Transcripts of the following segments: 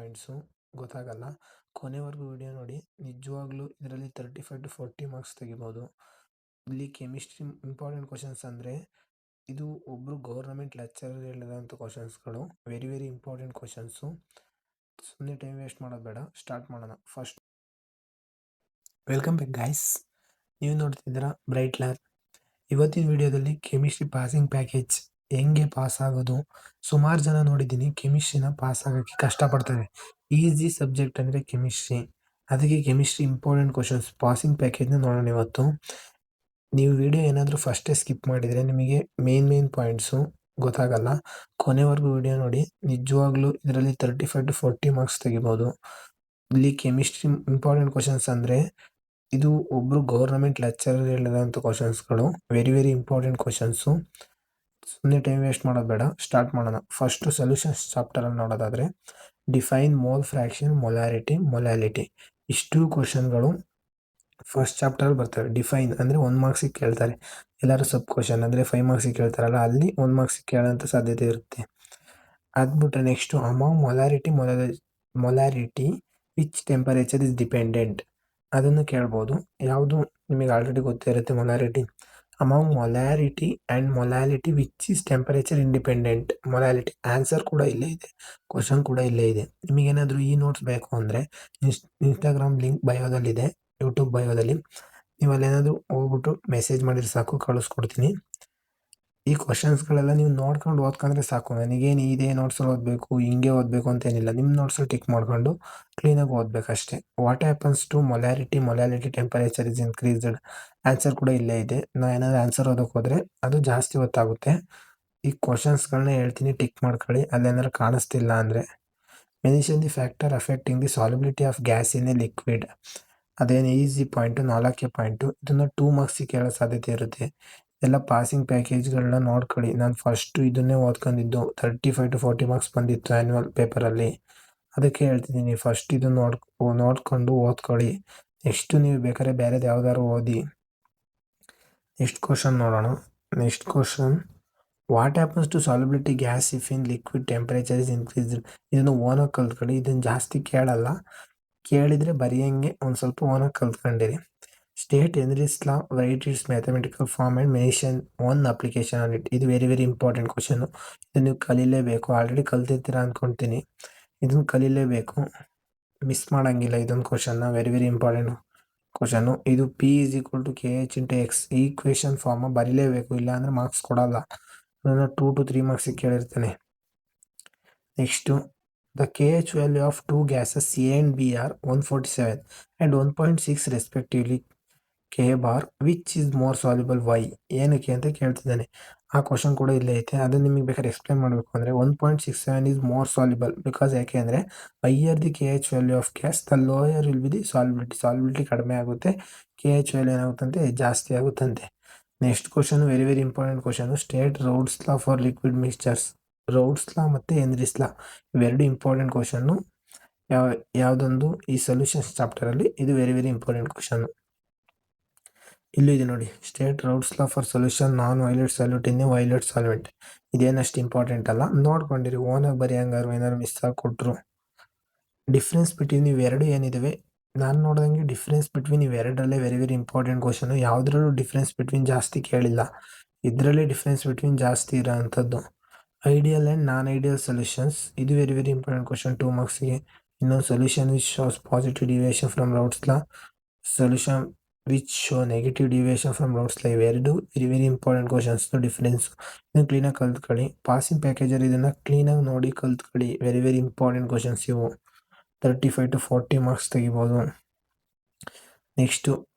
Points ಗೊತ್ತಾಗಲ್ಲ. ಕೊನೆವರೆಗೂ video ನೋಡಿ. ನಿಜವಾಗ್ಲೂ ಇದರಲ್ಲಿ 35 to 40 ಮಾರ್ಕ್ಸ್ ತೆಗಿಬೋದು. ಇಲ್ಲಿ ಕೆಮಿಸ್ಟ್ರಿ ಇಂಪಾರ್ಟೆಂಟ್ ಕ್ವಶನ್ಸ್ ಅಂದರೆ ಇದು ಒಬ್ಬರು ಗೌರ್ನಮೆಂಟ್ ಲೆಕ್ಚರರ್ ಹೇಳಿರೋಂಥ ಕ್ವಶನ್ಸ್ಗಳು. Very very important questions. ಸುಮ್ಮನೆ ಟೈಮ್ ವೇಸ್ಟ್ ಮಾಡೋದು ಬೇಡ, ಸ್ಟಾರ್ಟ್ ಮಾಡೋಣ. ಫಸ್ಟ್ ವೆಲ್ಕಮ್ ಬ್ಯಾಕ್ ಗೈಸ್, ನೀವು ನೋಡ್ತಿದ್ದೀರಾ ಬ್ರೈಟ್ ಲ್ಯಾಬ್. ಇವತ್ತಿನ ವಿಡಿಯೋದಲ್ಲಿ ಕೆಮಿಸ್ಟ್ರಿ ಪಾಸಿಂಗ್ ಪ್ಯಾಕೇಜ್ ಹೆಂಗೆ ಪಾಸ್ ಆಗೋದು. ಸುಮಾರು ಜನ ನೋಡಿದ್ದೀನಿ ಕೆಮಿಸ್ಟ್ರಿನ ಪಾಸ್ ಆಗೋಕ್ಕೆ ಕಷ್ಟಪಡ್ತಾರೆ. ಈಸಿ ಸಬ್ಜೆಕ್ಟ್ ಅಂದರೆ ಕೆಮಿಸ್ಟ್ರಿ, ಅದಕ್ಕೆ ಕೆಮಿಸ್ಟ್ರಿ ಇಂಪಾರ್ಟೆಂಟ್ ಕ್ವಶನ್ಸ್ ಪಾಸಿಂಗ್ ಪ್ಯಾಕೇಜ್ನ ನೋಡೋಣ ಇವತ್ತು. ನೀವು ವಿಡಿಯೋ ಏನಾದರೂ ಫಸ್ಟೇ ಸ್ಕಿಪ್ ಮಾಡಿದರೆ ನಿಮಗೆ ಮೇನ್ ಪಾಯಿಂಟ್ಸು ಗೊತ್ತಾಗಲ್ಲ. ಕೊನೆವರೆಗೂ ವಿಡಿಯೋ ನೋಡಿ. ನಿಜವಾಗ್ಲೂ ಇದರಲ್ಲಿ 35 to 40 ಮಾರ್ಕ್ಸ್ ತೆಗಿಬೋದು. ಇಲ್ಲಿ ಕೆಮಿಸ್ಟ್ರಿ ಇಂಪಾರ್ಟೆಂಟ್ ಕ್ವಶನ್ಸ್ ಅಂದರೆ ಇದು ಒಬ್ಬರು ಗೌರ್ನಮೆಂಟ್ ಲೆಕ್ಚರರ್ ಹೇಳಿರೋಂಥ ಕ್ವಶನ್ಸ್ಗಳು. Very very important questions. ಸುಮ್ಮನೆ ಟೈಮ್ ವೇಸ್ಟ್ ಮಾಡೋದು ಬೇಡ, ಸ್ಟಾರ್ಟ್ ಮಾಡೋಣ. ಫಸ್ಟು ಸೊಲ್ಯೂಷನ್ಸ್ ಚಾಪ್ಟರಲ್ಲಿ ನೋಡೋದಾದರೆ ಡಿಫೈನ್ ಮೋಲ್ ಫ್ರ್ಯಾಕ್ಷನ್, ಮೊಲಾಲಿಟಿ ಇಷ್ಟು ಕ್ವಶನ್ಗಳು ಫಸ್ಟ್ ಚಾಪ್ಟರ್ ಬರ್ತವೆ. ಡಿಫೈನ್ ಅಂದರೆ 1 ಮಾರ್ಕ್ಸಿಗೆ ಕೇಳ್ತಾರೆ. ಎಲ್ಲರೂ ಸಬ್ ಕ್ವಶನ್ ಅಂದರೆ 5 ಮಾರ್ಕ್ಸಿಗೆ ಕೇಳ್ತಾರಲ್ಲ, ಅಲ್ಲಿ 1 ಮಾರ್ಕ್ಸಿಗೆ ಕೇಳೋಂಥ ಸಾಧ್ಯತೆ ಇರುತ್ತೆ. ಅದ್ಬಿಟ್ರೆ next among molarity which temperature is dependent, ಅದನ್ನು ಕೇಳ್ಬೋದು. ಯಾವುದು ನಿಮಗೆ ಆಲ್ರೆಡಿ ಗೊತ್ತಿರುತ್ತೆ. Molarity among molarity and molality which is temperature independent. Molality answer ಕೂಡ ಇಲ್ಲೇ ಇದೆ, ಕ್ವಶನ್ ಕೂಡ ಇಲ್ಲೇ ಇದೆ. ನಿಮಗೇನಾದರೂ ಈ ನೋಟ್ಸ್ ಬೇಕು ಅಂದರೆ ಇನ್ಸ್ಟಾಗ್ರಾಮ್ ಲಿಂಕ್ ಬಯೋದಲ್ಲಿದೆ, ಯೂಟ್ಯೂಬ್ ಬಯೋದಲ್ಲಿ. ನೀವು ಅಲ್ಲೇನಾದರೂ ಹೋಗ್ಬಿಟ್ಟು ಮೆಸೇಜ್ ಮಾಡಿದ್ರೆ ಸಾಕು, ಕಳಿಸ್ಕೊಡ್ತೀನಿ. ಈ ಕ್ವಶನ್ಸ್ಗಳೆಲ್ಲ ನೀವು ನೋಡ್ಕೊಂಡು ಓದ್ಕೊಂಡ್ರೆ ಸಾಕು. ನನಗೇನು ಇದೇ ನೋಟ್ಸಲ್ಲಿ ಓದಬೇಕು, ಹಿಂಗೆ ಓದಬೇಕು ಅಂತೇನಿಲ್ಲ. ನಿಮ್ಮ ನೋಟ್ಸಲ್ಲಿ ಟಿಕ್ ಮಾಡ್ಕೊಂಡು ಕ್ಲೀನಾಗಿ ಓದಬೇಕಷ್ಟೇ. What happens to molality temperature is increased, answer ಕೂಡ ಇಲ್ಲೇ ಇದೆ. ನಾವು ಏನಾದರೂ ಆನ್ಸರ್ ಓದೋಕೆ ಹೋದರೆ ಅದು ಜಾಸ್ತಿ ಹೊತ್ತಾಗುತ್ತೆ. ಈ ಕ್ವಶನ್ಸ್ಗಳನ್ನ ಹೇಳ್ತೀನಿ, ಟಿಕ್ ಮಾಡ್ಕೊಳ್ಳಿ. ಅಲ್ಲೇನಾದ್ರು ಕಾಣಿಸ್ತಿಲ್ಲ ಅಂದರೆ. Mention the factor affecting the solubility of gas in a liquid, ಅದೇನು ಈಸಿ ಪಾಯಿಂಟು, 4 ಪಾಯಿಂಟು. ಇದನ್ನು 2 ಮಾರ್ಕ್ಸಿಗೆ ಕೇಳೋ ಸಾಧ್ಯತೆ ಇರುತ್ತೆ. ಎಲ್ಲ ಪಾಸಿಂಗ್ ಪ್ಯಾಕೇಜ್ಗಳನ್ನ ನೋಡ್ಕೊಳ್ಳಿ. ನಾನು ಫಸ್ಟು ಇದನ್ನೇ ಓದ್ಕೊಂಡಿದ್ದು, 35 to 40 ಮಾರ್ಕ್ಸ್ ಬಂದಿತ್ತು ಆ್ಯನ್ಯುವಲ್ ಪೇಪರಲ್ಲಿ. ಅದಕ್ಕೆ ಹೇಳ್ತಿದ್ದೀನಿ, ಫಸ್ಟ್ ಇದನ್ನು ನೋಡ್ಕೊಂಡು ಓದ್ಕೊಳ್ಳಿ. ನೆಕ್ಸ್ಟು ನೀವು ಬೇಕಾದ್ರೆ ಬೇರೆದು ಯಾವ್ದಾದ್ರು ಓದಿ. ನೆಕ್ಸ್ಟ್ ಕ್ವಶನ್ ನೋಡೋಣ. Next question, what happens to solubility gas if in liquid temperature is increased. ಇದನ್ನು ಓನಾಗಿ ಕಲ್ತ್ಕೊಳ್ಳಿ. ಇದನ್ನು ಜಾಸ್ತಿ ಕೇಳಲ್ಲ, ಕೇಳಿದರೆ ಬರೆಯಂಗೆ ಒಂದು ಸ್ವಲ್ಪ ಓನಾಗಿ ಕಲ್ತ್ಕೊಂಡಿರಿ. State Henry's law, right its mathematical form and mention one application on it. ಇದು ವೆರಿ ವೆರಿ ಇಂಪಾರ್ಟೆಂಟ್ ಕ್ವಶನು. ಇದನ್ನು ನೀವು ಕಲೀಲೇಬೇಕು. ಆಲ್ರೆಡಿ ಕಲ್ತಿರ್ತೀರಾ ಅಂದ್ಕೊಳ್ತೀನಿ. ಇದನ್ನು ಕಲೀಲೇಬೇಕು, ಮಿಸ್ ಮಾಡೋಂಗಿಲ್ಲ ಇದೊಂದು ಕ್ವಶನ್ನ. Very very important question. ಇದು P = KH × X ಈ ಕ್ವೆಶನ್ ಫಾರ್ಮ ಬರೀಲೇಬೇಕು, ಇಲ್ಲ ಅಂದರೆ ಮಾರ್ಕ್ಸ್ ಕೊಡಲ್ಲ. ಅದನ್ನು 2 to 3 ಮಾರ್ಕ್ಸಿಗೆ ಕೇಳಿರ್ತಾನೆ. Next, the KH value of 2 gases A and B are 147 and 1.6 respectively. K bar which is more soluble why, ಏನಕ್ಕೆ ಅಂತ ಕೇಳ್ತಿದ್ದಾನೆ. ಆ ಕ್ವಶನ್ ಕೂಡ ಇಲ್ಲೇ ಐತೆ. ಅದನ್ನು ನಿಮಗೆ ಬೇಕಾದ್ರೆ ಎಕ್ಸ್ಪ್ಲೇನ್ ಮಾಡಬೇಕು ಅಂದರೆ 1.67 ಈಸ್ ಮೋರ್ ಸಾಲ್ಯುಬಲ್ ಬಿಕಾಸ್ ಯಾಕೆ ಅಂದರೆ higher the KH value of gas the lower will be the solubility ಕಡಿಮೆ ಆಗುತ್ತೆ, KH ವ್ಯಾಲ್ಯೂ ಏನಾಗುತ್ತಂತೆ ಜಾಸ್ತಿ ಆಗುತ್ತಂತೆ. Next question very very important question. State Raoult's law for liquid mixtures. Raoult's law ಮತ್ತು Henry's ಲಾ ಇವೆರಡು important question. ಯಾವುದೊಂದು ಈ solutions ಚಾಪ್ಟರಲ್ಲಿ ಇದು ವೆರಿ ವೆರಿ ಇಂಪಾರ್ಟೆಂಟ್ ಕ್ವಶನ್ನು. ಇಲ್ಲೂ ಇದೆ ನೋಡಿ, state Raoult's law for solution non volatile solute in a volatile solvent. ಇದೇನಷ್ಟು important ಅಲ್ಲ, ನೋಡ್ಕೊಂಡಿರಿ. ಓನಾಗಿ ಬರೆಯಂಗಾರು ಏನಾದ್ರು ಮಿಸ್ ಆಗಿ ಕೊಟ್ಟರು. ಡಿಫ್ರೆನ್ಸ್ ಬಿಟ್ವೀನ್ ಇವೆರಡು ಏನಿದಾವೆ, ನಾನು ನೋಡಿದಂಗೆ ಡಿಫ್ರೆನ್ಸ್ ಬಿಟ್ವೀನ್ ಇವೆರಡರಲ್ಲೇ ವೆರಿ ವೆರಿ ಇಂಪಾರ್ಟೆಂಟ್ ಕ್ವಶನು. ಯಾವುದ್ರಲ್ಲೂ ಡಿಫ್ರೆನ್ಸ್ ಬಿಟ್ವೀನ್ ಜಾಸ್ತಿ ಕೇಳಿಲ್ಲ, ಇದರಲ್ಲೇ ಡಿಫ್ರೆನ್ಸ್ ಬಿಟ್ವೀನ್ ಜಾಸ್ತಿ ಇರೋ ಅಂಥದ್ದು. Ideal and non ideal solutions, ಇದು ವೆರಿ ವೆರಿ ಇಂಪಾರ್ಟೆಂಟ್ ಕ್ವಶನ್ 2 ಮಾರ್ಕ್ಸಿಗೆ. ಇನ್ನೊಂದು solution which shows positive deviation from Raoult's law, solution which show negative deviation from Raoult's law. ಇವೆರಡು very very important questions. Difference ಇದನ್ನು ಕ್ಲೀನಾಗಿ ಕಲ್ತ್ಕೊಳ್ಳಿ. ಪಾಸಿಂಗ್ ಪ್ಯಾಕೇಜಲ್ಲಿ ಇದನ್ನು ಕ್ಲೀನಾಗಿ ನೋಡಿ ಕಲ್ತ್ಕೊಳ್ಳಿ. ವೆರಿ ವೆರಿ ಇಂಪಾರ್ಟೆಂಟ್ ಕ್ವಶನ್ಸ್ ಇವು. 35 to 40 ಮಾರ್ಕ್ಸ್ ತೆಗಿಬೋದು. ನೆಕ್ಸ್ಟು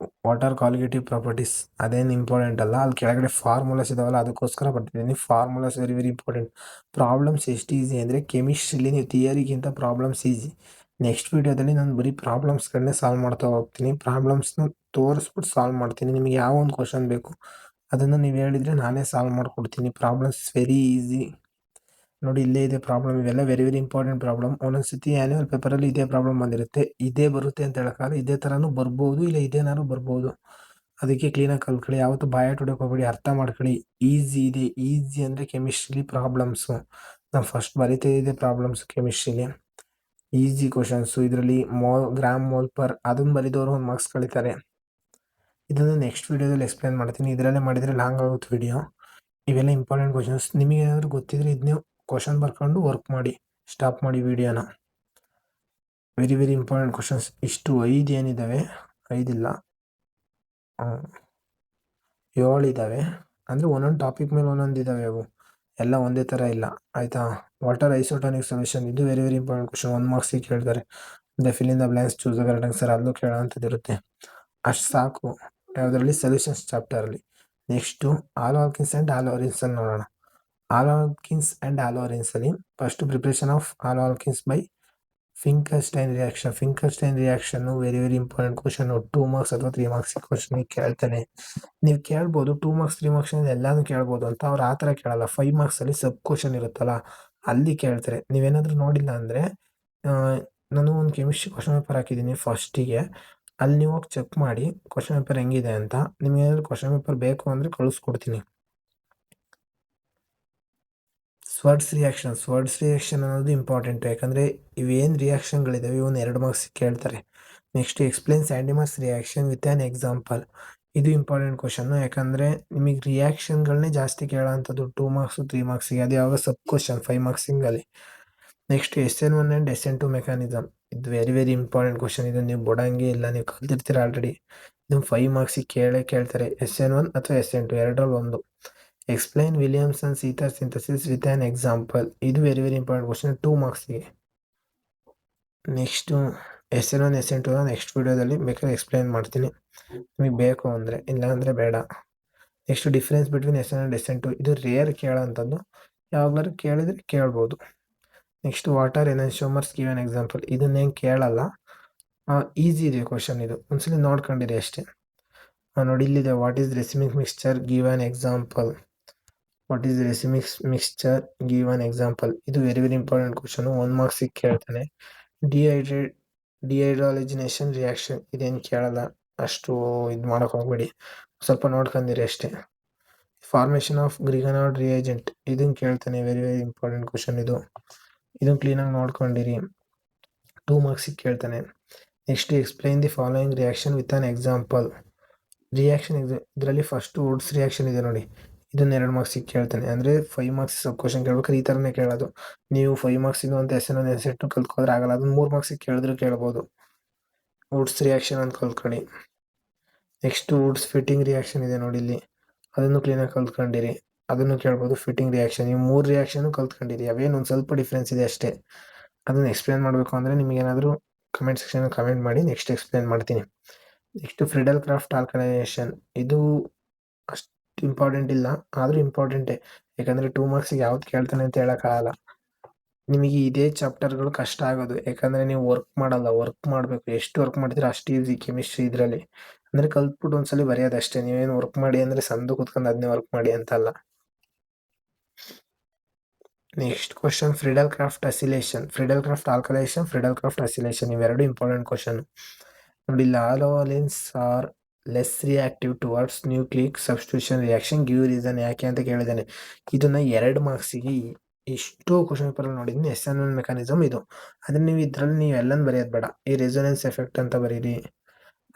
ವಾಟರ್ ಕಾಲಿಗೇಟಿವ್ ಪ್ರಾಪರ್ಟೀಸ್, ಅದೇನು ಇಂಪಾರ್ಟೆಂಟ್ ಅಲ್ಲ. ಅಲ್ಲಿ ಕೆಳಗಡೆ ಫಾರ್ಮುಲಾಸ್ ಇದಾವಲ್ಲ, ಅದಕ್ಕೋಸ್ಕರ ಬರ್ತಿದ್ದೀನಿ. Formulas very very important. Problems ಎಷ್ಟು ಈಸಿ ಅಂದರೆ ಕೆಮಿಸ್ಟ್ರಿಲಿ ನೀವು ಥಿಯರಿಗಿಂತ ಪ್ರಾಬ್ಲಮ್ಸ್ ಈಸಿ. ನೆಕ್ಸ್ಟ್ ವೀಡಿಯೋದಲ್ಲಿ ನಾನು ಬರೀ ಪ್ರಾಬ್ಲಮ್ಸ್ಗಳನ್ನೇ ಸಾಲ್ವ್ ಮಾಡ್ತಾ ಹೋಗ್ತೀನಿ. ಪ್ರಾಬ್ಲಮ್ಸ್ನ ತೋರಿಸ್ಬಿಟ್ಟು ಸಾಲ್ವ್ ಮಾಡ್ತೀನಿ. ನಿಮಗೆ ಯಾವ ಒಂದು ಕ್ವಶನ್ ಬೇಕು ಅದನ್ನು ನೀವು ಹೇಳಿದರೆ ನಾನೇ ಸಾಲ್ವ್ ಮಾಡಿಕೊಡ್ತೀನಿ. Problems very easy. ನೋಡಿ, ಇಲ್ಲೇ ಇದೆ ಪ್ರಾಬ್ಲಮ್. ಇವೆಲ್ಲ ವೆರಿ ವೆರಿ ಇಂಪಾರ್ಟೆಂಟ್ ಪ್ರಾಬ್ಲಮ್. ಒಂದೊಂದು ಸತಿ ಆ್ಯನ್ಯುವಲ್ ಪೇಪರಲ್ಲಿ ಇದೇ ಪ್ರಾಬ್ಲಮ್ ಬಂದಿರುತ್ತೆ. ಇದೇ ಬರುತ್ತೆ ಅಂತ ಹೇಳೋಕ್ಕಾಗಲ್ಲ, ಇದೇ ಥರನೂ ಬರ್ಬೋದು, ಇಲ್ಲ ಇದೇನಾದ್ರು ಬರ್ಬೋದು. ಅದಕ್ಕೆ ಕ್ಲೀನಾಗಿ ಕಲ್ತ್ಕೊಳ್ಳಿ. ಯಾವತ್ತೂ ಬಾಯಾಟ ಹೊಡಿಯೋಕೆ ಹೋಗ್ಬೇಡಿ, ಅರ್ಥ ಮಾಡ್ಕೊಳ್ಳಿ. ಈಸಿ ಇದೆ. ಈಸಿ ಅಂದರೆ ಕೆಮಿಸ್ಟ್ರಿಲಿ ಪ್ರಾಬ್ಲಮ್ಸು. ನಾನು ಫಸ್ಟ್ ಬರಿತಾ ಇದ್ದೆ ಪ್ರಾಬ್ಲಮ್ಸ್ ಕೆಮಿಸ್ಟ್ರಿಲಿ. Easy questions. ಇದರಲ್ಲಿ ಗ್ರಾಮ್ ಮೋಲ್ ಪರ್ ಅದನ್ನು ಬರೆದವರು 1 ಮಾರ್ಕ್ಸ್ ಕಳೀತಾರೆ. ಇದನ್ನು ನೆಕ್ಸ್ಟ್ ವಿಡಿಯೋದಲ್ಲಿ ಎಕ್ಸ್ಪ್ಲೇನ್ ಮಾಡ್ತೀನಿ. ಇದರಲ್ಲೇ ಮಾಡಿದರೆ ಲಾಂಗ್ ಆಗುತ್ತೆ ವಿಡಿಯೋ. ಇವೆಲ್ಲ ಇಂಪಾರ್ಟೆಂಟ್ ಕ್ವಶನ್ಸ್. ನಿಮಗೆ ಏನಾದರೂ ಗೊತ್ತಿದ್ರೆ ಇದನ್ನೇ ಕ್ವಶನ್ ಬರ್ಕೊಂಡು ವರ್ಕ್ ಮಾಡಿ, ಸ್ಟಾಪ್ ಮಾಡಿ ವಿಡಿಯೋನ. Very very important questions. ಇಷ್ಟು 5 ಏನಿದ್ದಾವೆ, 5 ಇಲ್ಲ 7 ಇದ್ದಾವೆ. ಅಂದರೆ ಒಂದೊಂದು ಟಾಪಿಕ್ ಮೇಲೆ ಒಂದೊಂದು ಇದ್ದಾವೆ, ಅವು ಎಲ್ಲ ಒಂದೇ ಥರ ಇಲ್ಲ, ಆಯಿತಾ. ವಾಟರ್ ಐಸೋಟೋನಿಕ್ ಸೊಲ್ಯೂಷನ್, ಇದು ವೆರಿ ವೆರಿ ಇಂಪಾರ್ಟೆಂಟ್ ಕ್ವಶನ್. 1 ಮಾರ್ಕ್ಸಿಗೆ ಕೇಳ್ತಾರೆ. Fill in the blanks, choose the correct answer, ಅಲ್ಲೂ ಕೇಳೋಂಥದ್ದು ಇರುತ್ತೆ. ಅಷ್ಟು ಸಾಕು ಯಾವುದರಲ್ಲಿ, ಸೊಲ್ಯೂಷನ್ಸ್ ಚಾಪ್ಟರಲ್ಲಿ. ನೆಕ್ಸ್ಟು ಆಲ್ಕೀನ್ಸ್ ಆ್ಯಂಡ್ ಆಲ್ಕೋಹಲಿನ್ಸ್ ನೋಡೋಣ. ಆಲ್ಕೀನ್ಸ್ ಆ್ಯಂಡ್ ಆಲ್ಕೋಹಲಿನ್ಸಲ್ಲಿ first preparation of alkenes by Finkelstein reaction. Finkelstein reaction very very important question. 2 marks ಅಥವಾ 3 ಮಾರ್ಕ್ಸ್ ಕ್ವಶನಿಗೆ ಕೇಳ್ತಾನೆ. ನೀವು ಕೇಳ್ಬೋದು 2 ಮಾರ್ಕ್ಸ್ 3 ಮಾರ್ಕ್ಸ್ ಎಲ್ಲಾನು ಕೇಳ್ಬೋದು ಅಂತ. ಅವ್ರು ಆ ಥರ ಕೇಳಲ್ಲ. 5 ಮಾರ್ಕ್ಸಲ್ಲಿ ಸಬ್ ಕ್ವಶನ್ ಇರುತ್ತಲ್ಲ, ಅಲ್ಲಿ ಕೇಳ್ತಾರೆ. ನೀವೇನಾದರೂ ನೋಡಿಲ್ಲ ಅಂದರೆ ನಾನು ಒಂದು ಕೆಮಿಸ್ಟ್ರಿ ಕ್ವಶನ್ ಪೇಪರ್ ಹಾಕಿದ್ದೀನಿ ಫಸ್ಟಿಗೆ, ಅಲ್ಲಿ ನೀವು ಹೋಗಿ ಚೆಕ್ ಮಾಡಿ ಕ್ವಶನ್ ಪೇಪರ್ ಹೆಂಗಿದೆ ಅಂತ. ನಿಮಗೇನಾದರೂ ಕ್ವಶನ್ ಪೇಪರ್ ಬೇಕು ಅಂದರೆ ಕಳಿಸ್ಕೊಡ್ತೀನಿ. ಸ್ವರ್ಡ್ಸ್ ರಿಯಾಕ್ಷನ್ ಅನ್ನೋದು ಇಂಪಾರ್ಟೆಂಟು. ಯಾಕಂದರೆ ಇವೇನು ರಿಯಾಕ್ಷನ್ಗಳಿದ್ದಾವೆ ಇವನ್ನ 2 ಮಾರ್ಕ್ಸ್ ಕೇಳ್ತಾರೆ. Next explain Sandmeyer's reaction with an example. ಇದು ಇಂಪಾರ್ಟೆಂಟ್ ಕ್ವಶನ್ನು. ಯಾಕಂದರೆ ನಿಮಗೆ ರಿಯಾಕ್ಷನ್ಗಳನ್ನೇ ಜಾಸ್ತಿ ಕೇಳೋಂಥದ್ದು 2 ಮಾರ್ಕ್ಸು 3 ಮಾರ್ಕ್ಸಿಗೆ. ಅದು ಯಾವಾಗ ಸಬ್ ಕ್ವಶನ್ 5 ಮಾರ್ಕ್ಸಿಂಗಲ್ಲಿ. Next SN1 and SN2 mechanism. ಇದು ವೆರಿ ವೆರಿ ಇಂಪಾರ್ಟೆಂಟ್ ಕ್ವಶನ್. ಇದು ನೀವು ಬಿಡೋಂಗೆ ಇಲ್ಲ, ನೀವು ಕಲ್ತಿರ್ತೀರ ಆಲ್ರೆಡಿ. ಇದು 5 ಮಾರ್ಕ್ಸಿಗೆ ಕೇಳ್ತಾರೆ. SN1 ಅಥವಾ SN2 ಎರಡರಲ್ಲಿ ಒಂದು. Explain Williamson's ether synthesis with an example. ಇದು ವೆರಿ ವೆರಿ ಇಂಪಾರ್ಟೆಂಟ್ ಕ್ವಶನ್, 2 ಮಾರ್ಕ್ಸಿಗೆ. ನೆಕ್ಸ್ಟು SN1 SN2 ನೆಕ್ಸ್ಟ್ ವಿಡಿಯೋದಲ್ಲಿ ಬೇಕಾದ್ರೆ ಎಕ್ಸ್ಪ್ಲೈನ್ ಮಾಡ್ತೀನಿ, ನಿಮಗೆ ಬೇಕು ಅಂದರೆ. ಇಲ್ಲ ಅಂದರೆ ಬೇಡ. Next difference between SN1 and SN2. ಇದು ರೇರ್ ಕೇಳೋಂಥದ್ದು, ಯಾವಾಗಲಾದ್ರು ಕೇಳಿದರೆ ಕೇಳ್ಬೋದು. Next what are enantiomers give an example. ಇದನ್ನೇನು ಕೇಳಲ್ಲ, ಈಸಿ ಇದೆ ಕ್ವಶನ್. ಇದು ಒಂದ್ಸಲಿ ನೋಡ್ಕೊಂಡಿರಿ ಅಷ್ಟೇ. ನೋಡಿ ಇಲ್ಲಿದೆ, what is racemic mixture give an example. What is racemic mixture give an example. ಇದು ವೆರಿ ವೆರಿ ಇಂಪಾರ್ಟೆಂಟ್ ಕ್ವಶನು. 1 ಮಾರ್ಕ್ಸಿಗೆ ಕೇಳ್ತಾನೆ. ಡಿಹೈಡ್ರೋಜಿನೇಷನ್ ರಿಯಾಕ್ಷನ್ ಇದೇನು ಕೇಳಲ್ಲ, ಅಷ್ಟು ಇದು ಮಾಡೋಕೆ ಹೋಗ್ಬೇಡಿ, ಸ್ವಲ್ಪ ನೋಡ್ಕೊಂಡಿರಿ ಅಷ್ಟೇ. ಫಾರ್ಮೇಷನ್ ಆಫ್ ಗ್ರಿಗನಾರ್ಡ್ ರಿಯೇಜೆಂಟ್ ಇದನ್ನು ಕೇಳ್ತಾನೆ. ವೆರಿ ವೆರಿ ಇಂಪಾರ್ಟೆಂಟ್ ಕ್ವಶನ್ ಇದು. ಇದನ್ನು ಕ್ಲೀನಾಗಿ ನೋಡ್ಕೊಂಡಿರಿ, 2 ಮಾರ್ಕ್ಸಿಗೆ ಕೇಳ್ತಾನೆ. Next explain the following reaction with an example. Reaction ಇದರಲ್ಲಿ ಫಸ್ಟು ವುಡ್ಸ್ ರಿಯಾಕ್ಷನ್ ಇದೆ ನೋಡಿ, ಇದನ್ನು 2 ಮಾರ್ಕ್ಸಿಗೆ ಕೇಳ್ತಾನೆ. ಅಂದರೆ 5 ಮಾರ್ಕ್ಸ್ ಸಬ್ ಕ್ವಶನ್ ಕೇಳ್ಬೇಕಾದ್ರೆ ಈ ಥರನೇ ಕೇಳೋದು. ನೀವು 5 ಮಾರ್ಕ್ಸಿಂದು ಅಂತ SN1 SN2 ಕಲ್ತ್ಕೊಂಡ್ರೆ ಆಗಲ್ಲ. ಅದನ್ನು 3 ಮಾರ್ಕ್ಸಿಗೆ ಕೇಳಿದ್ರು ಕೇಳ್ಬೋದು. ವುಡ್ಸ್ ರಿಯಾಕ್ಷನ್ ಅಂತ ಕಲ್ತ್ಕೊಳ್ಳಿ. ನೆಕ್ಸ್ಟ್ ವುಡ್ಸ್ ಫಿಟ್ಟಿಂಗ್ ರಿಯಾಕ್ಷನ್ ಇದೆ ನೋಡಿ ಇಲ್ಲಿ, ಅದನ್ನು ಕ್ಲೀನಾಗಿ ಕಲ್ತ್ಕೊಂಡಿರಿ. ಅದನ್ನು ಕೇಳ್ಬೋದು. ಫಿಟ್ಟಿಂಗ್ ರಿಯಾಕ್ಷನ್, ನೀವು 3 ರಿಯಾಕ್ಷನ್ ಕಲ್ತ್ಕೊಂಡಿರಿ. ಅವೇನು ಒಂದು ಸ್ವಲ್ಪ ಡಿಫ್ರೆನ್ಸ್ ಇದೆ ಅಷ್ಟೇ. ಅದನ್ನು ಎಕ್ಸ್ಪ್ಲೇನ್ ಮಾಡಬೇಕು ಅಂದರೆ ನಿಮಗೇನಾದರೂ ಕಮೆಂಟ್ ಸೆಕ್ಷನಲ್ಲಿ ಕಮೆಂಟ್ ಮಾಡಿ, ನೆಕ್ಸ್ಟ್ ಎಕ್ಸ್ಪ್ಲೇನ್ ಮಾಡ್ತೀನಿ. Next Friedel Crafts alkylation. ಇದು ಅಷ್ಟು ಇಂಪಾರ್ಟೆಂಟ್ ಇಲ್ಲ, ಆದರೂ ಇಂಪಾರ್ಟೆಂಟೇ. ಯಾಕಂದರೆ 2 ಮಾರ್ಕ್ಸಿಗೆ ಯಾವ್ದು ಕೇಳ್ತಾನೆ ಅಂತ ಹೇಳೋಕ್ಕಾಗಲ್ಲ. ನಿಮಗೆ ಇದೇ ಚಾಪ್ಟರ್ಗಳು ಕಷ್ಟ ಆಗೋದು, ಯಾಕಂದರೆ ನೀವು ವರ್ಕ್ ಮಾಡಲ್ಲ. ವರ್ಕ್ ಮಾಡಬೇಕು, ಎಷ್ಟು ವರ್ಕ್ ಮಾಡ್ತೀರಾ ಅಷ್ಟು ಈಸಿ ಕೆಮಿಸ್ಟ್ರಿ ಇದರಲ್ಲಿ. ಅಂದರೆ ಕಲ್ತ್ಬಿಟ್ಟು ಒಂದ್ಸಲಿ ಬರೆಯೋದಷ್ಟೇ. ನೀವೇನು ವರ್ಕ್ ಮಾಡಿ ಅಂದರೆ ಸಂದು ಕೂತ್ಕೊಂಡು ಅದನ್ನೇ ವರ್ಕ್ ಮಾಡಿ ಅಂತಲ್ಲ. Next question Friedel Crafts acylation, Friedel Crafts alkylation, Friedel Crafts acylation ಇವೆರಡು ಇಂಪಾರ್ಟೆಂಟ್ ಕ್ವಶನ್. ನೋಡಿ ಇಲ್ಲಿ haloarenes are less reactive towards nucleic substitution reaction give reason. ಯಾಕೆ ಅಂತ ಕೇಳಿದ್ದಾನೆ. ಇದನ್ನು 2 ಮಾರ್ಕ್ಸಿಗೆ ಇಷ್ಟು ಕ್ವಶನ್ ಪೇಪರಲ್ಲಿ ನೋಡಿದ್ದೀನಿ. SN1 ಮೆಕ್ಯಾನಿಸಮ್ ಇದು. ಅದನ್ನು ನೀವು ಇದರಲ್ಲಿ ನೀವು ಎಲ್ಲನೂ ಬರೆಯೋದು ಬೇಡ, ಈ ರೆಸೊನೆನ್ಸ್ ಎಫೆಕ್ಟ್ ಅಂತ ಬರೀರಿ.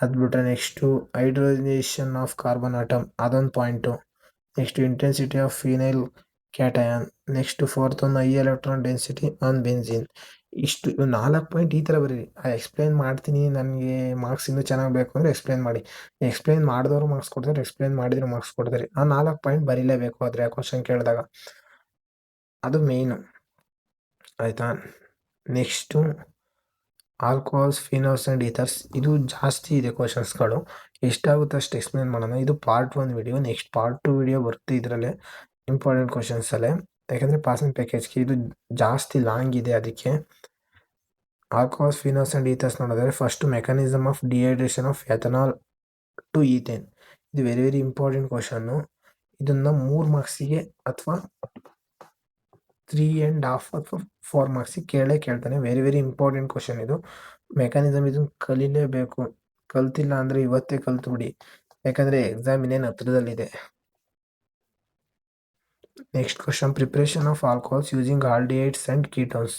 ಅದು ಬಿಟ್ಟರೆ ನೆಕ್ಸ್ಟು ಹೈಡ್ರೋಜನೇಷನ್ ಆಫ್ ಕಾರ್ಬನ್ ಆಟಮ್ ಅದೊಂದು point. Next intensity of phenyl cation. Next 4th ಒಂದು high electron density on benzene. ಇಷ್ಟು 4 ಪಾಯಿಂಟ್ ಈ ಥರ ಬರೀರಿ. ಎಕ್ಸ್ಪ್ಲೈನ್ ಮಾಡ್ತೀನಿ, ನನಗೆ ಮಾರ್ಕ್ಸ್ ಇನ್ನೂ ಚೆನ್ನಾಗಿ ಬೇಕು ಅಂದರೆ ಎಕ್ಸ್ಪ್ಲೈನ್ ಮಾಡಿ. ಎಕ್ಸ್ಪ್ಲೈನ್ ಮಾಡಿದವರು ಮಾರ್ಕ್ಸ್ ಕೊಡ್ತಾರೆ, ಎಕ್ಸ್ಪ್ಲೈನ್ ಮಾಡಿದರೆ ಮಾರ್ಕ್ಸ್ ಕೊಡ್ತಾರೆ. ಆ 4 ಪಾಯಿಂಟ್ ಬರೀಲೇಬೇಕು ಆದರೆ ಆ ಕ್ವಶನ್ ಕೇಳಿದಾಗ, ಅದು ಮೇಯ್ನು, ಆಯಿತಾ. Next alcohols, phenols and ethers. ಇದು ಜಾಸ್ತಿ ಇದೆ ಕ್ವಶನ್ಸ್ಗಳು, ಎಷ್ಟಾಗುತ್ತೆ ಅಷ್ಟು ಎಕ್ಸ್ಪ್ಲೈನ್ ಮಾಡೋಣ. ಇದು part 1 video. Next part 2 video ಬರುತ್ತೆ ಇದರಲ್ಲೇ, ಇಂಪಾರ್ಟೆಂಟ್ ಕ್ವಶನ್ಸಲ್ಲೇ. ಯಾಕಂದರೆ ಪಾಸಿಂಗ್ ಪ್ಯಾಕೇಜ್ಗೆ ಇದು ಜಾಸ್ತಿ ಲಾಂಗ್ ಇದೆ, ಅದಕ್ಕೆ. ಆಲ್ಕೋಹಾಲ್ಸ್, ಫಿನಾಲ್ಸ್ ಆ್ಯಂಡ್ ಈಥರ್ಸ್ ನೋಡಿದ್ರೆ first mechanism of dehydration of ethanol to ethene. ಇದು ವೆರಿ ವೆರಿ ಇಂಪಾರ್ಟೆಂಟ್ ಕ್ವಶನ್ನು. ಇದನ್ನು 3 ಮಾರ್ಕ್ಸಿಗೆ ಅಥವಾ 3.5 ಅಥವಾ 4 ಮಾರ್ಕ್ಸಿಗೆ ಕೇಳ್ತಾನೆ. ವೆರಿ ವೆರಿ ಇಂಪಾರ್ಟೆಂಟ್ ಕ್ವಶನ್ ಇದು. ಮೆಕ್ಯಾನಿಸಮ್ ಇದನ್ನು ಕಲೀಲೇಬೇಕು. ಕಲ್ತಿಲ್ಲ ಅಂದರೆ ಇವತ್ತೇ ಕಲ್ತ್ಬಿಡಿ, ಯಾಕಂದರೆ ಎಕ್ಸಾಮ್ ಇನ್ನೇನು ಹತ್ರದಲ್ಲಿದೆ. Next question preparation of alcohols using aldehydes and ketones.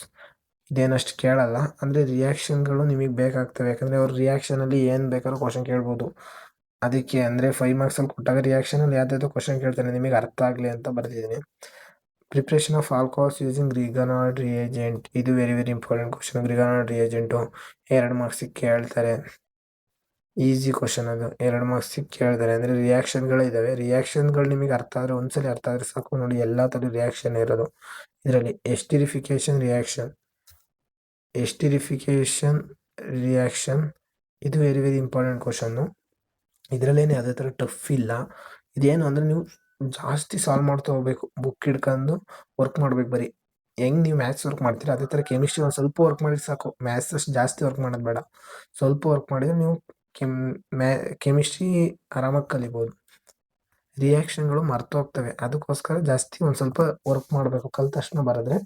ಇದೇನಷ್ಟು ಕೇಳಲ್ಲ. ಅಂದರೆ ರಿಯಾಕ್ಷನ್ಗಳು ನಿಮಗೆ ಬೇಕಾಗ್ತವೆ, ಯಾಕಂದರೆ ಅವ್ರ ರಿಯಾಕ್ಷನಲ್ಲಿ ಏನು ಬೇಕಾದ್ರೂ ಕ್ವಶನ್ ಕೇಳ್ಬೋದು. ಅದಕ್ಕೆ ಅಂದರೆ 5 ಮಾರ್ಕ್ಸಲ್ಲಿ ಕೊಟ್ಟಾಗ ರಿಯಾಕ್ಷನಲ್ಲಿ ಯಾವುದಾದ್ರು ಕ್ವಶನ್ ಕೇಳ್ತಾನೆ, ನಿಮಗೆ ಅರ್ಥ ಆಗಲಿ ಅಂತ ಬರೆದಿದ್ದೀನಿ. Preparation of alcohols using Grignard reagent, ಇದು very very important question. Grignard reagent 2 ಮಾರ್ಕ್ಸಿಗೆ ಕೇಳ್ತಾರೆ. ಈಸಿ ಕ್ವಶನ್ ಅದು, 2 ಮಾರ್ಕ್ಸಿಗೆ ಕೇಳ್ತಾರೆ. ಅಂದರೆ ರಿಯಾಕ್ಷನ್ಗಳೇ ಇದ್ದಾವೆ. ರಿಯಾಕ್ಷನ್ಗಳು ನಿಮಗೆ ಅರ್ಥ ಆದರೆ, ಒಂದ್ಸಲಿ ಅರ್ಥ ಆದರೆ ಸಾಕು. ನೋಡಿ, ಎಲ್ಲ ಥರ ರಿಯಾಕ್ಷನ್ ಇರೋದು ಇದರಲ್ಲಿ. ಎಸ್ಟಿರಿಫಿಕೇಶನ್ ರಿಯಾಕ್ಷನ್ ಇದು ವೆರಿ ವೆರಿ ಇಂಪಾರ್ಟೆಂಟ್ ಕ್ವಶನ್ನು. ಇದರಲ್ಲೇನು ಯಾವುದೇ ಥರ ಟಫ್ ಇಲ್ಲ. ಇದೇನು ಅಂದರೆ ನೀವು ಜಾಸ್ತಿ ಸಾಲ್ವ್ ಮಾಡ್ತಾ ಹೋಗ್ಬೇಕು, ಬುಕ್ ಹಿಡ್ಕೊಂಡು ವರ್ಕ್ ಮಾಡ್ಬೇಕು. ಬರೀ ಹೆಂಗೆ ನೀವು ಮ್ಯಾಥ್ಸ್ ವರ್ಕ್ ಮಾಡ್ತೀರಾ ಅದೇ ಥರ ಕೆಮಿಸ್ಟ್ರಿ ಒಂದು ಸ್ವಲ್ಪ ವರ್ಕ್ ಮಾಡಿದ್ರೆ ಸಾಕು. ಮ್ಯಾಥ್ಸ್ ಅಷ್ಟು ಜಾಸ್ತಿ ವರ್ಕ್ ಮಾಡೋದು ಬೇಡ, ಸ್ವಲ್ಪ ವರ್ಕ್ ಮಾಡಿದರೆ ನೀವು ಕೆಮಿಸ್ಟ್ರಿ ಆರಾಮಾಗಿ ಕಲಿಬೋದು. ರಿಯಾಕ್ಷನ್ಗಳು ಮರ್ತೋಗ್ತವೆ, ಅದಕ್ಕೋಸ್ಕರ ಜಾಸ್ತಿ ಒಂದು ಸ್ವಲ್ಪ ವರ್ಕ್ ಮಾಡಬೇಕು. ಕಲಿತ ತಕ್ಷಣ ಬರೆದ್ರೆ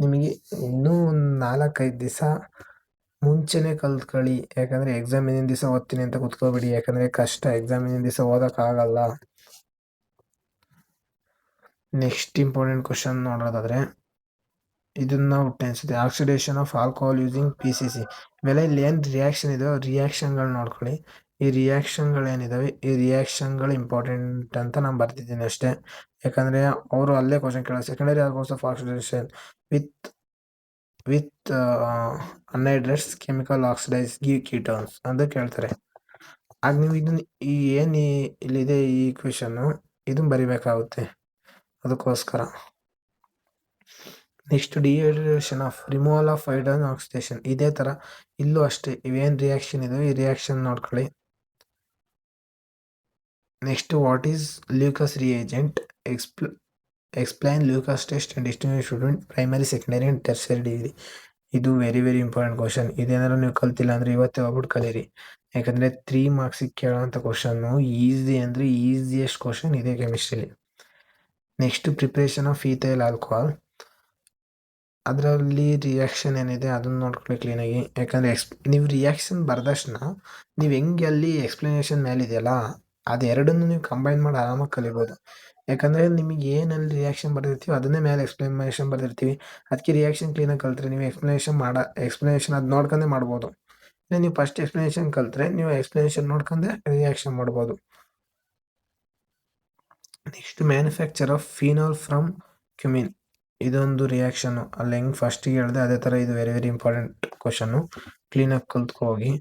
ನಿಮಗೆ ಇನ್ನೂ ಒಂದು 4-5 ದಿವಸ ಮುಂಚೆನೇ ಕಲ್ತ್ಕೊಳ್ಳಿ. ಯಾಕಂದರೆ ಎಕ್ಸಾಮಿನ ದಿವಸ ಓದ್ತೀನಿ ಅಂತ ಕೂತ್ಕೋಬೇಡಿ, ಯಾಕಂದರೆ ಕಷ್ಟ. ಎಕ್ಸಾಮಿನ ದಿವಸ ಓದೋಕ್ಕಾಗಲ್ಲ. ನೆಕ್ಸ್ಟ್ ಇಂಪಾರ್ಟೆಂಟ್ ಕ್ವಶನ್ ನೋಡೋದಾದರೆ, ಇದನ್ನು ಟೆನ್ಸಿದೆ oxidation of alcohol using PCC. ಇವೆಲ್ಲ ಇಲ್ಲಿ ಏನು ರಿಯಾಕ್ಷನ್ ಇದೆಯೋ ರಿಯಾಕ್ಷನ್ಗಳು ನೋಡ್ಕೊಳ್ಳಿ. ಈ ರಿಯಾಕ್ಷನ್ಗಳೇನಿದ್ದಾವೆ ಈ ರಿಯಾಕ್ಷನ್ಗಳು ಇಂಪಾರ್ಟೆಂಟ್ ಅಂತ ನಾನು ಬರ್ತಿದ್ದೀನಿ ಅಷ್ಟೇ. ಯಾಕಂದರೆ ಅವರು ಅಲ್ಲೇ ಕ್ವಶನ್ ಕೇಳೋ secondary alcohols of oxidation with anhydrates chemical oxidise give ketones ಅಂತ ಕೇಳ್ತಾರೆ. ಆಗ ನೀವು ಇದನ್ನು ಏನು ಇಲ್ಲಿದೆ ಈ ಕ್ವೆಶನ್ನು ಇದನ್ನು ಬರಿಬೇಕಾಗುತ್ತೆ, ಅದಕ್ಕೋಸ್ಕರ. Next dehydration of removal of hydrogen oxidation. ಇದೇ ಥರ ಇಲ್ಲೂ ಅಷ್ಟೇ, ಇವೇನು ರಿಯಾಕ್ಷನ್ ಇದಾವೆ ಈ ರಿಯಾಕ್ಷನ್ ನೋಡ್ಕೊಳ್ಳಿ. Next what is Lucas reagent, explain Lucas test and distinguish between primary secondary and tertiary degree. ಇದು ವೆರಿ ವೆರಿ ಇಂಪಾರ್ಟೆಂಟ್ ಕ್ವಶನ್. ಇದೇನಾದ್ರು ನೀವು ಕಲ್ತಿಲ್ಲ ಅಂದರೆ ಇವತ್ತೇ ಹೋಗ್ಬಿಟ್ಟು ಕಲೀರಿ, ಯಾಕಂದರೆ 3 ಮಾರ್ಕ್ಸಿಗೆ ಕೇಳೋವಂಥ ಕ್ವಶನ್ನು. ಈಸಿ ಅಂದರೆ ಈಸಿಯೆಸ್ಟ್ ಕ್ವಶನ್ ಇದೆ ಕೆಮಿಸ್ಟ್ರಿಲಿ. Next preparation of ethyl alcohol, ಅದರಲ್ಲಿ ರಿಯಾಕ್ಷನ್ ಏನಿದೆ ಅದನ್ನು ನೋಡ್ಕೊಳ್ಳಿ ಕ್ಲೀನಾಗಿ. ಯಾಕಂದರೆ ನೀವು ರಿಯಾಕ್ಷನ್ ಬರ್ದಕ್ಷಣ ನೀವು ಹೆಂಗೆ ಅಲ್ಲಿ ಎಕ್ಸ್ಪ್ಲನೇಷನ್ ಮೇಲಿದೆಯಲ್ಲ ಅದೆರಡನ್ನು ನೀವು ಕಂಬೈನ್ ಮಾಡಿ ಆರಾಮಾಗಿ ಕಲಿಬೋದು. ಯಾಕಂದರೆ ನಿಮಗೆ ಏನಲ್ಲಿ ರಿಯಾಕ್ಷನ್ ಬರ್ದಿರ್ತೀವಿ ಅದನ್ನೇ ಮೇಲೆ ಎಕ್ಸ್ಪ್ಲನೇಷನ್ ಬರ್ದಿರ್ತೀವಿ. ಅದಕ್ಕೆ ರಿಯಾಕ್ಷನ್ ಕ್ಲೀನಾಗಿ ಕಲ್ತ್ರೆ ನೀವು ಎಕ್ಸ್ಪ್ಲನೇಷನ್ ಅದು ನೋಡ್ಕೊಂಡೇ ಮಾಡ್ಬೋದು. ಇಲ್ಲ ನೀವು ಫಸ್ಟ್ ಎಕ್ಸ್ಪ್ಲನೇಷನ್ ಕಲ್ತ್ರೆ ನೀವು ಎಕ್ಸ್ಪ್ಲನೇಷನ್ ನೋಡ್ಕೊಂಡೆ ರಿಯಾಕ್ಷನ್ ಮಾಡ್ಬೋದು. Next manufacture of phenol from cumin, ಇದೊಂದು ರಿಯಾಕ್ಷನ್ನು. ಅಲ್ಲಿ ಹೆಂಗೆ ಫಸ್ಟಿಗೆ ಹೇಳಿದೆ ಅದೇ ಥರ ಇದು ವೆರಿ ವೆರಿ ಇಂಪಾರ್ಟೆಂಟ್ ಕ್ವಶನ್ನು. ಕ್ಲೀನಾಗಿ ಕಲ್ತ್ಕೊ ಹೋಗಿ.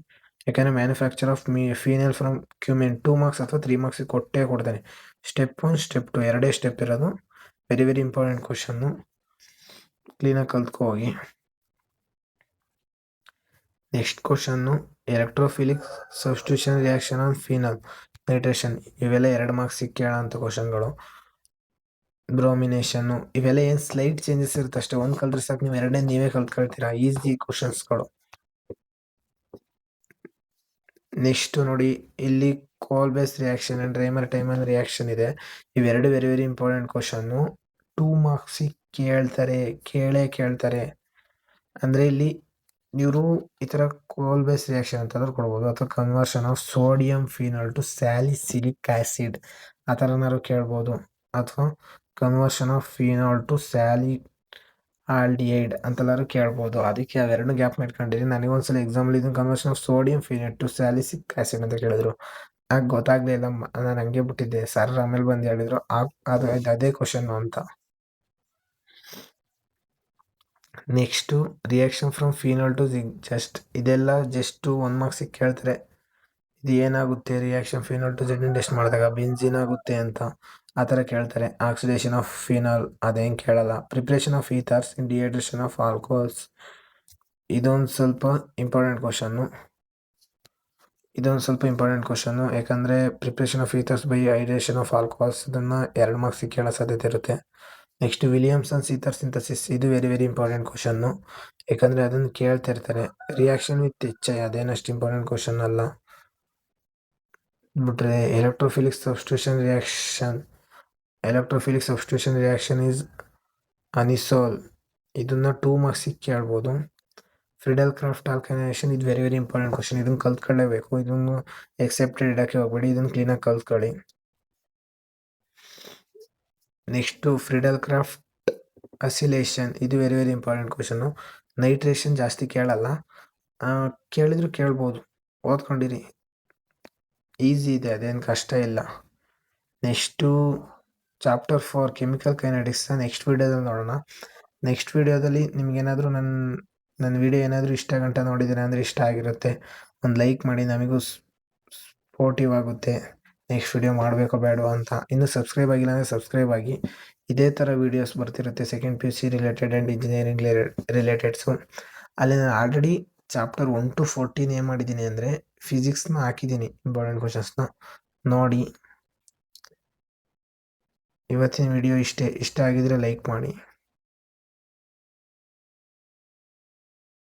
ಯಾಕಂದರೆ manufacture of phenol from cumin 2 marks ಅಥವಾ 3 ಮಾರ್ಕ್ಸಿಗೆ ಕೊಡ್ತಾನೆ. ಸ್ಟೆಪ್ 1 ಸ್ಟೆಪ್ 2 ಎರಡೇ ಸ್ಟೆಪ್ ಇರೋದು. ವೆರಿ ವೆರಿ ಇಂಪಾರ್ಟೆಂಟ್ ಕ್ವಶನ್ನು, ಕ್ಲೀನಾಗಿ ಕಲ್ತ್ಕೊ ಹೋಗಿ. Next question electrophilic substitution reaction on phenol nitration. ಇವೆಲ್ಲ 2 ಮಾರ್ಕ್ಸಿಗೆ ಕೇಳೋಂಥ ಕ್ವಶನ್ಗಳು. ಬ್ರೋಮಿನೇಷನ್ನು ಇವೆಲ್ಲ ಏನು ಸ್ಲೈಟ್ ಚೇಂಜಸ್ ಇರುತ್ತೆ ಅಷ್ಟೇ. ಒಂದು ಕಲ್ತ್ರೆ ಸಾಕು, ನೀವು ಎರಡನೇ ನೀವೇ ಕಲ್ತ್ಕೊಳ್ತೀರಾ. ಈಸಿ ಕ್ವಶನ್ಸ್ಗಳು. ನೆಕ್ಸ್ಟ್ ನೋಡಿ, ಇಲ್ಲಿ Kolbe's reaction and Reimer Tiemann reaction ಇದೆ. ಇವೆರಡು ವೆರಿ ವೆರಿ ಇಂಪಾರ್ಟೆಂಟ್ ಕ್ವಶನ್ನು. 2 ಮಾರ್ಕ್ಸಿಗೆ ಕೇಳ್ತಾರೆ. ಅಂದರೆ ಇಲ್ಲಿ ಇವರು ಈ ಥರ ಕೋಲ್ ಬೇಸ್ ರಿಯಾಕ್ಷನ್ ಅಂತಂದ್ರೆ ಕೊಡ್ಬೋದು, ಅಥವಾ conversion of sodium phenol to salicylic acid ಆ ಥರನಾದ್ರು ಕೇಳ್ಬೋದು, ಅಥವಾ conversion of phenol to aldehyde ಅಂತೆಲ್ಲರೂ ಕೇಳ್ಬೋದು. ಅದಕ್ಕೆ ಅವೆರಡನ್ನೂ ಗ್ಯಾಪ್ ಮಾಡ್ಕೊಂಡಿರಿ. ನನಗೊಂದ್ಸಲ ಎಕ್ಸಾಂಪಲ್ ಇದನ್ನು conversion of sodium phenol to salicylic acid ಅಂತ ಕೇಳಿದ್ರು. ಆಗ ಗೊತ್ತಾಗಲೇ ಇಲ್ಲ, ನಾನು ಹಂಗೆ ಬಿಟ್ಟಿದ್ದೆ. ಸರ್ ಆಮೇಲೆ ಬಂದು ಹೇಳಿದ್ರು ಅದು ಅದೇ ಕ್ವಶನ್ನು ಅಂತ. Next reaction from phenol to ಇದೆಲ್ಲ ಜಸ್ಟು 1 ಮಾರ್ಕ್ಸಿಗೆ ಕೇಳ್ತಾರೆ. ಇದು ಏನಾಗುತ್ತೆ ರಿಯಾಕ್ಷನ್ ಫಿನಾಲ್ ಟು ಝೆಡ್ ಟೆಸ್ಟ್ ಮಾಡಿದಾಗ ಬೆಂಜಿನ್ ಆಗುತ್ತೆ ಅಂತ ಆ ಥರ ಕೇಳ್ತಾರೆ. ಆಕ್ಸಿಡೇಷನ್ ಆಫ್ ಫಿನಾಲ್ ಅದೇನು ಕೇಳಲ್ಲ. Preparation of ethers in dehydration of alcohols, ಇದೊಂದು ಸ್ವಲ್ಪ ಇಂಪಾರ್ಟೆಂಟ್ ಕ್ವಶನ್ನು. ಯಾಕಂದರೆ preparation of ethers by hydration of alcohols ಇದನ್ನು 2 ಮಾರ್ಕ್ಸಿಗೆ ಕೇಳೋ ಸಾಧ್ಯತೆ ಇರುತ್ತೆ. ನೆಕ್ಸ್ಟ್ ವಿಲಿಯಮ್ಸನ್ಸ್ ಈಥರ್ ಸಿಂಥಸಿಸ್, ಇದು ವೆರಿ ವೆರಿ ಇಂಪಾರ್ಟೆಂಟ್ ಕ್ವಶನ್ನು. ಯಾಕಂದರೆ ಅದನ್ನು ಕೇಳ್ತಿರ್ತಾರೆ. ರಿಯಾಕ್ಷನ್ ವಿತ್ HI ಅದೇನಷ್ಟು ಇಂಪಾರ್ಟೆಂಟ್ ಕ್ವಶನ್ ಅಲ್ಲ. ಬಿಟ್ರೆ electrophilic substitution reaction is anisole, ಇದನ್ನು 2 ಮಾರ್ಕ್ಸಿಗೆ ಕೇಳ್ಬೋದು. ಫ್ರಿಡೆಲ್ ಕ್ರಾಫ್ಟ್ ಆಲ್ಕನೈಸೇಷನ್, ಇದು ವೆರಿ ವೆರಿ ಇಂಪಾರ್ಟೆಂಟ್ ಕ್ವಶನ್. ಇದನ್ನು ಕಲ್ತ್ಕೊಳ್ಳೇಬೇಕು. ಇದನ್ನು ಎಕ್ಸೆಪ್ಟೆಡ್ ಇಡೋಕ್ಕೆ ಹೋಗ್ಬೇಡಿ, ಇದನ್ನು ಕ್ಲೀನಾಗಿ ಕಲ್ತ್ಕೊಳ್ಳಿ. ನೆಕ್ಸ್ಟು ಫ್ರಿಡೆಲ್ ಕ್ರಾಫ್ಟ್ ಅಸಿಲೇಷನ್, ಇದು very very important question. Nitration ಜಾಸ್ತಿ ಕೇಳಲ್ಲ, ಕೇಳಿದ್ರು ಕೇಳ್ಬೋದು, ಓದ್ಕೊಂಡಿರಿ, ಈಸಿ ಇದೆ, ಅದೇನು ಕಷ್ಟ ಇಲ್ಲ. Next chapter 4 chemical kinetics next ವೀಡಿಯೋದಲ್ಲಿ ನೋಡೋಣ. ನೆಕ್ಸ್ಟ್ ವೀಡಿಯೋದಲ್ಲಿ ನಿಮ್ಗೇನಾದರೂ ನನ್ನ ವಿಡಿಯೋ ಏನಾದರೂ ಇಷ್ಟ ಗಂಟ ನೋಡಿದ್ದೀರಾ ಅಂದರೆ ಇಷ್ಟ ಆಗಿರುತ್ತೆ, ಒಂದು ಲೈಕ್ ಮಾಡಿ, ನಮಗೂ ಸ್ಪೋರ್ಟಿವ್ ಆಗುತ್ತೆ ನೆಕ್ಸ್ಟ್ ವಿಡಿಯೋ ಮಾಡಬೇಕೋ ಬೇಡವೋ ಅಂತ. ಇನ್ನೂ ಸಬ್ಸ್ಕ್ರೈಬ್ ಆಗಿಲ್ಲ ಅಂದರೆ ಸಬ್ಸ್ಕ್ರೈಬ್ ಆಗಿ. ಇದೇ ಥರ ವೀಡಿಯೋಸ್ ಬರ್ತಿರುತ್ತೆ second PUC related and engineering ರಿಲೇಟೆಡ್ಸು. ಅಲ್ಲಿ ನಾನು ಆಲ್ರೆಡಿ ಚಾಪ್ಟರ್ 1 to 14 ಏನು ಮಾಡಿದ್ದೀನಿ ಅಂದರೆ ಫಿಸಿಕ್ಸ್ನ ಹಾಕಿದ್ದೀನಿ, ಇಂಪಾರ್ಟೆಂಟ್ ಕ್ವಶನ್ಸ್ನ ನೋಡಿ. ಇವತ್ತಿನ ವಿಡಿಯೋ ಇಷ್ಟ ಆಗಿದ್ರೆ ಲೈಕ್ ಮಾಡಿ.